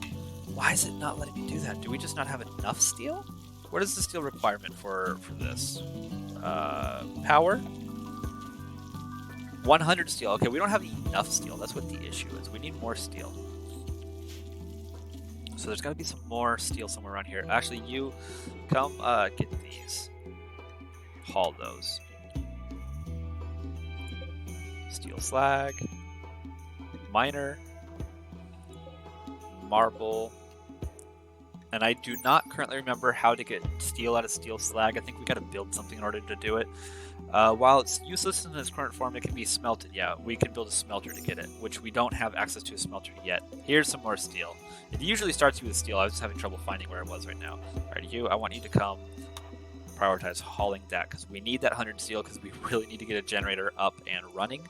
Why is it not letting me do that? Do we just not have enough steel? What is the steel requirement for this? Power? 100 steel. Okay, we don't have enough steel. That's what the issue is. We need more steel. So there's got to be some more steel somewhere around here. Actually, you come get these. Haul those. Steel slag. Miner. Marble. And I do not currently remember how to get steel out of steel slag. I think we got to build something in order to do it. While it's useless in its current form, it can be smelted. Yeah, we can build a smelter to get it, which we don't have access to a smelter yet. Here's some more steel. It usually starts you with steel. I was just having trouble finding where it was right now. Alright, I want you to come prioritize hauling that, because we need that 100 steel, because we really need to get a generator up and running.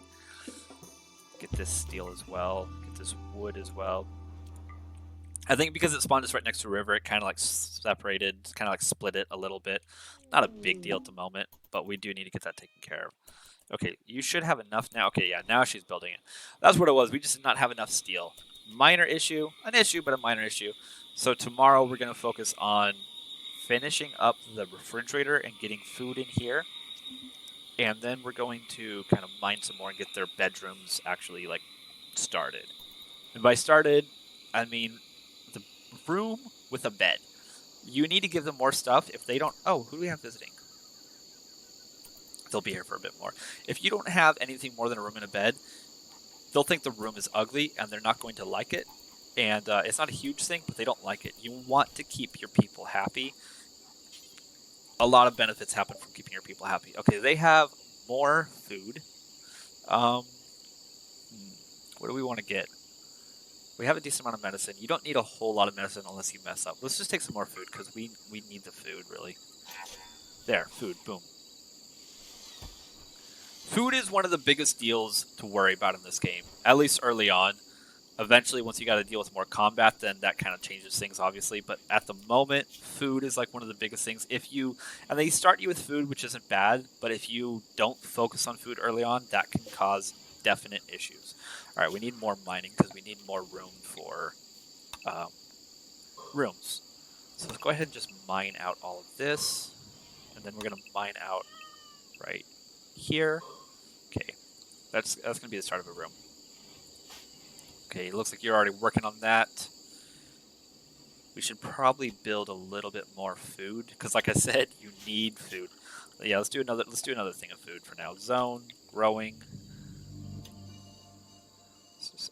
Get this steel as well. Get this wood as well. I think because it spawned us right next to a river, it kind of like separated, kind of like split it a little bit. Not a big deal at the moment, but we do need to get that taken care of. Okay, you should have enough now. Okay, yeah, now she's building it. That's what it was. We just did not have enough steel. Minor issue. An issue, but a minor issue. So tomorrow we're going to focus on finishing up the refrigerator and getting food in here. And then we're going to kind of mine some more and get their bedrooms actually like started. And by started, I mean the room with a bed. You need to give them more stuff. If they don't... Oh, who do we have visiting? They'll be here for a bit more. If you don't have anything more than a room and a bed, they'll think the room is ugly and they're not going to like it. And it's not a huge thing, but they don't like it. You want to keep your people happy. A lot of benefits happen from keeping your people happy. Okay, they have more food. What do we want to get? We have a decent amount of medicine. You don't need a whole lot of medicine unless you mess up. Let's just take some more food, because we need the food, really. There, food, boom. Food is one of the biggest deals to worry about in this game, at least early on. Eventually, once you got to deal with more combat, then that kind of changes things, obviously. But at the moment, food is like one of the biggest things. And they start you with food, which isn't bad, but if you don't focus on food early on, that can cause definite issues. All right, we need more mining because we need more room for rooms. So let's go ahead and just mine out all of this, and then we're going to mine out right here. Okay, that's going to be the start of a room. Okay, it looks like you're already working on that. We should probably build a little bit more food because, like I said, you need food. But yeah, let's do another thing of food for now. Zone growing.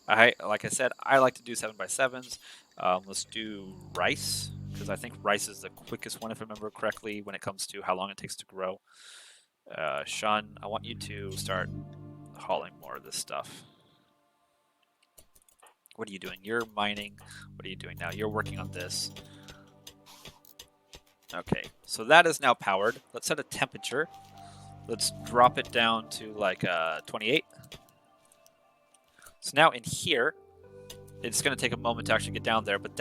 Like I said, I like to do 7x7s. Let's do rice because I think rice is the quickest one, if I remember correctly, when it comes to how long it takes to grow. Sean, I want you to start hauling more of this stuff. What are you doing? You're mining. What are you doing now? You're working on this. Okay, so that is now powered. Let's set a temperature. Let's drop it down to like 28. So now in here, it's going to take a moment to actually get down there, but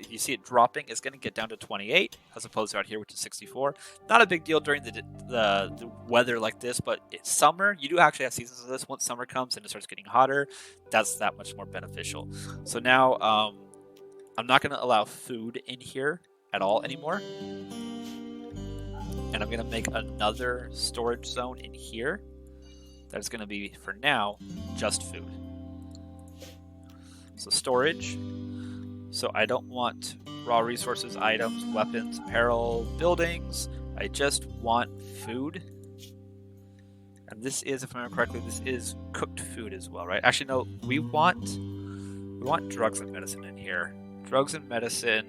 you see it dropping, it's going to get down to 28 as opposed to out here, which is 64. Not a big deal during the weather like this, but it's summer. You do actually have seasons of this. Once summer comes and it starts getting hotter, that's that much more beneficial. So now I'm not going to allow food in here at all anymore. And I'm going to make another storage zone in here. That's going to be, for now, just food. So storage. So I don't want raw resources, items, weapons, apparel, buildings. I just want food. And this is, if I remember correctly, this is cooked food as well, right? Actually, no, we want drugs and medicine in here. Drugs and medicine,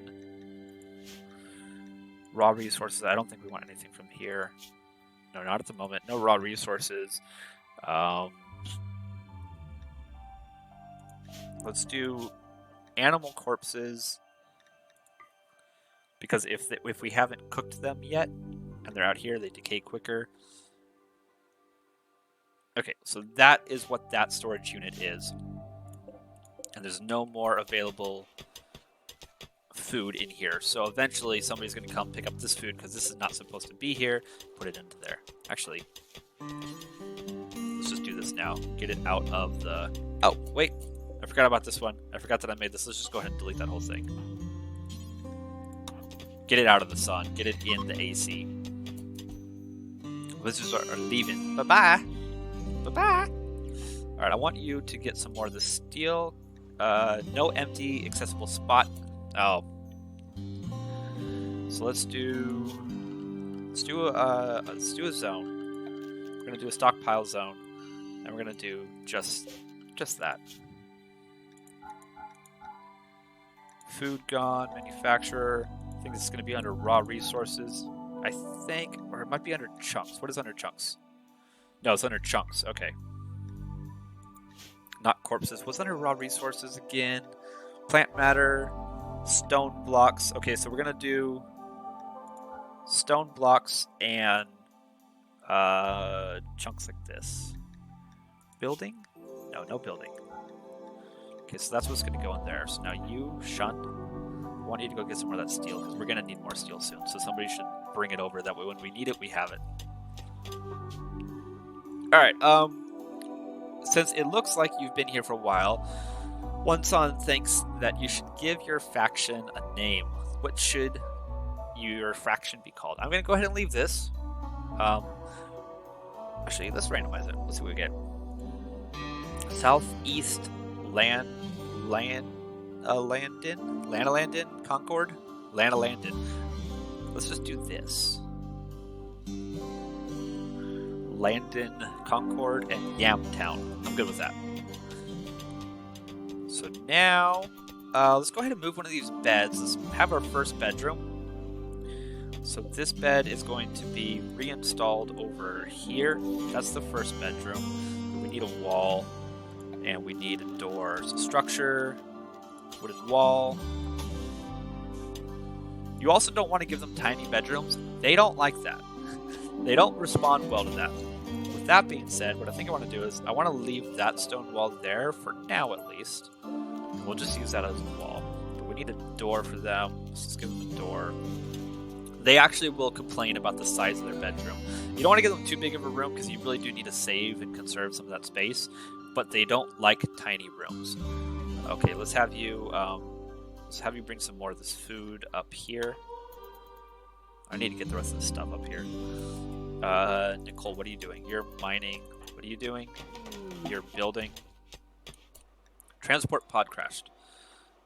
raw resources. I don't think we want anything from here. No, not at the moment. No raw resources. Let's do animal corpses, because if we haven't cooked them yet and they're out here, they decay quicker. Okay, so that is what that storage unit is. And there's no more available food in here. So eventually somebody's going to come pick up this food because this is not supposed to be here. Put it into there. Actually, let's just do this now. Get it out of the... Oh, wait. I forgot about this one. I forgot that I made this. Let's just go ahead and delete that whole thing. Get it out of the sun. Get it in the AC. Wizards are leaving. Bye-bye. Bye-bye. Alright, I want you to get some more of the steel. No empty accessible spot. Oh. So let's do a zone. We're gonna do a stockpile zone. And we're gonna do just that. Food gone, manufacturer. I think this is gonna be under raw resources. I think, or it might be under chunks. What is under chunks? No, it's under chunks. Okay. Not corpses. What's under raw resources again? Plant matter, stone blocks. Okay, so we're gonna do stone blocks and chunks like this. Building? No, no building. Okay, so that's what's gonna go in there. So now you, Shunt, I want you to go get some more of that steel because we're gonna need more steel soon. So somebody should bring it over. That way, when we need it, we have it. All right. Since it looks like you've been here for a while, One Son thinks that you should give your faction a name. What should your faction be called? I'm going to go ahead and leave this. Actually, let's randomize it. Let's see what we get. Southeast Landin, Concord, Lanalandin. Let's just do this. Landon, Concord, and Yamtown. I'm good with that. So now, let's go ahead and move one of these beds. Let's have our first bedroom. So this bed is going to be reinstalled over here. That's the first bedroom. We need a wall, and we need a door. So structure, wooden wall. You also don't want to give them tiny bedrooms. They don't like that. They don't respond well to that. With that being said, what I think I want to do is I want to leave that stone wall there for now at least. We'll just use that as a wall. But we need a door for them. Let's just give them a door. They actually will complain about the size of their bedroom. You don't want to give them too big of a room because you really do need to save and conserve some of that space. But they don't like tiny rooms. Okay, let's have you bring some more of this food up here. I need to get the rest of this stuff up here. Nicole, what are you doing? You're mining. What are you doing? You're building. Transport pod crashed.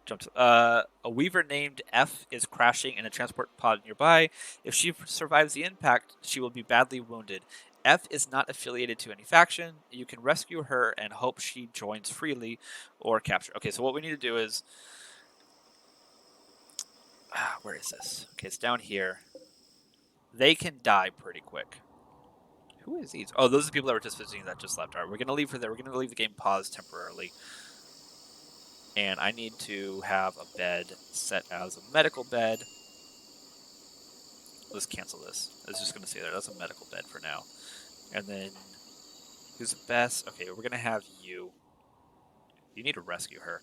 Jumps. A weaver named F is crashing in a transport pod nearby. If she survives the impact, she will be badly wounded. F is not affiliated to any faction. You can rescue her and hope she joins freely or capture. Okay, so what we need to do is... where is this? Okay, it's down here. They can die pretty quick. Who is these? Oh, those are the people that were just visiting that just left. All right, we're going to leave her there. We're going to leave the game paused temporarily. And I need to have a bed set as a medical bed. Let's cancel this. It's just going to stay there. That's a medical bed for now. And then, who's the best? Okay, we're going to have you. You need to rescue her.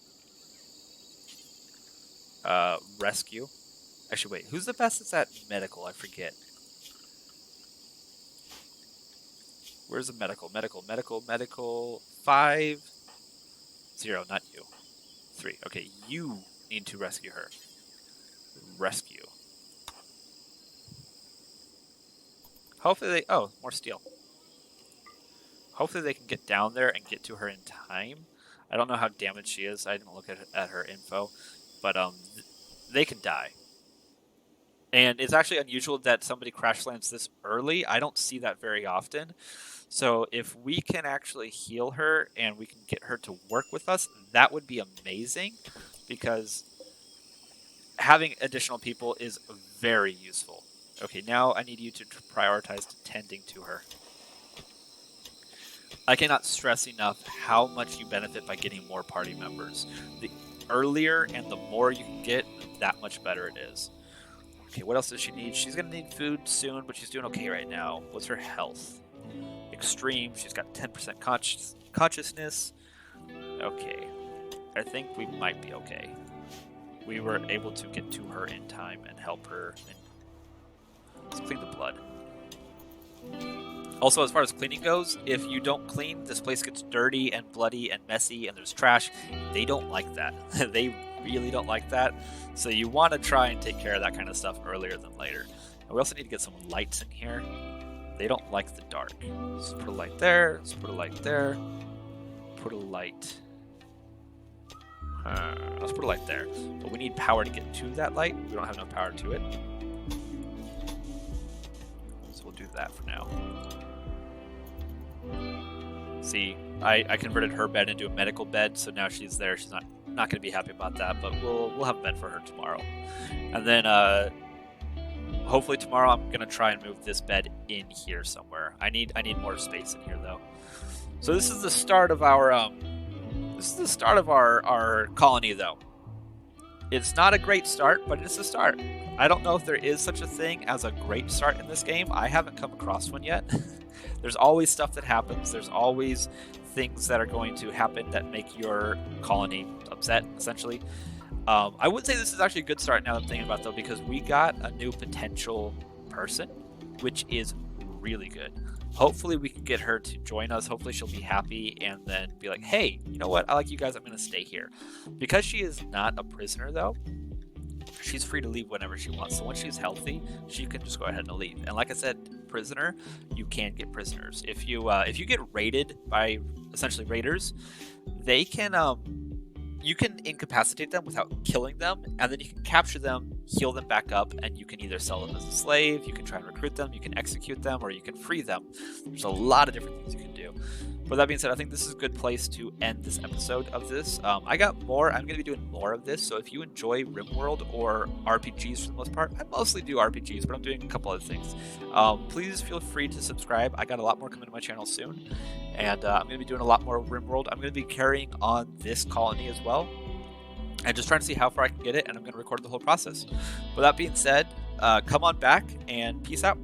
Rescue. Actually, wait. Who's the best at medical? I forget. Where's the medical? Medical. 5. 0, not you. 3. Okay, you need to rescue her. Rescue. Hopefully they... Oh, more steel. Hopefully they can get down there and get to her in time. I don't know how damaged she is. I didn't look at her info. But they can die. And it's actually unusual that somebody crash lands this early. I don't see that very often. So if we can actually heal her and we can get her to work with us, that would be amazing, because having additional people is very useful. Okay, now I need you to prioritize tending to her. I cannot stress enough how much you benefit by getting more party members. The earlier and the more you can get, that much better it is. Okay, what else does she need? She's going to need food soon, but she's doing okay right now. What's her health? Extreme. She's got 10% consciousness. Okay, I think we might be okay. We were able to get to her in time and help her. Let's clean the blood. Also, as far as cleaning goes, if you don't clean, this place gets dirty and bloody and messy and there's trash. They don't like that. They really don't like that. So you want to try and take care of that kind of stuff earlier than later. And we also need to get some lights in here. They don't like the dark. Let's put a light there. Let's put a light there. Put a light. Let's put a light there. But we need power to get to that light. We don't have enough power to it. So we'll do that for now. See, I converted her bed into a medical bed, so now she's there. She's not going to be happy about that, but we'll have a bed for her tomorrow. And then hopefully tomorrow I'm going to try and move this bed in here somewhere. I need more space in here though. So this is the start of our our colony though. It's not a great start, but it's a start. I don't know if there is such a thing as a great start in this game. I haven't come across one yet. There's always stuff that happens. There's always things that are going to happen that make your colony upset, essentially. I would say this is actually a good start now that I'm thinking about it, though, because we got a new potential person, which is really good. Hopefully we can get her to join us. Hopefully she'll be happy and then be like, hey, you know what? I like you guys. I'm going to stay here. Because she is not a prisoner, though, she's free to leave whenever she wants. So once she's healthy, she can just go ahead and leave. And like I said, prisoner, you can get prisoners. If you get raided by essentially raiders, they can you can incapacitate them without killing them, and then you can capture them, heal them back up, and you can either sell them as a slave, you can try and recruit them, you can execute them, or you can free them. There's a lot of different things you can do. But that being said, I think this is a good place to end this episode of this. I got more. I'm going to be doing more of this, so if you enjoy RimWorld or RPGs for the most part, I mostly do RPGs, but I'm doing a couple other things. Please feel free to subscribe. I got a lot more coming to my channel soon, and I'm going to be doing a lot more RimWorld. I'm going to be carrying on this colony as well, and just trying to see how far I can get it, and I'm going to record the whole process. With that being said, come on back, and peace out.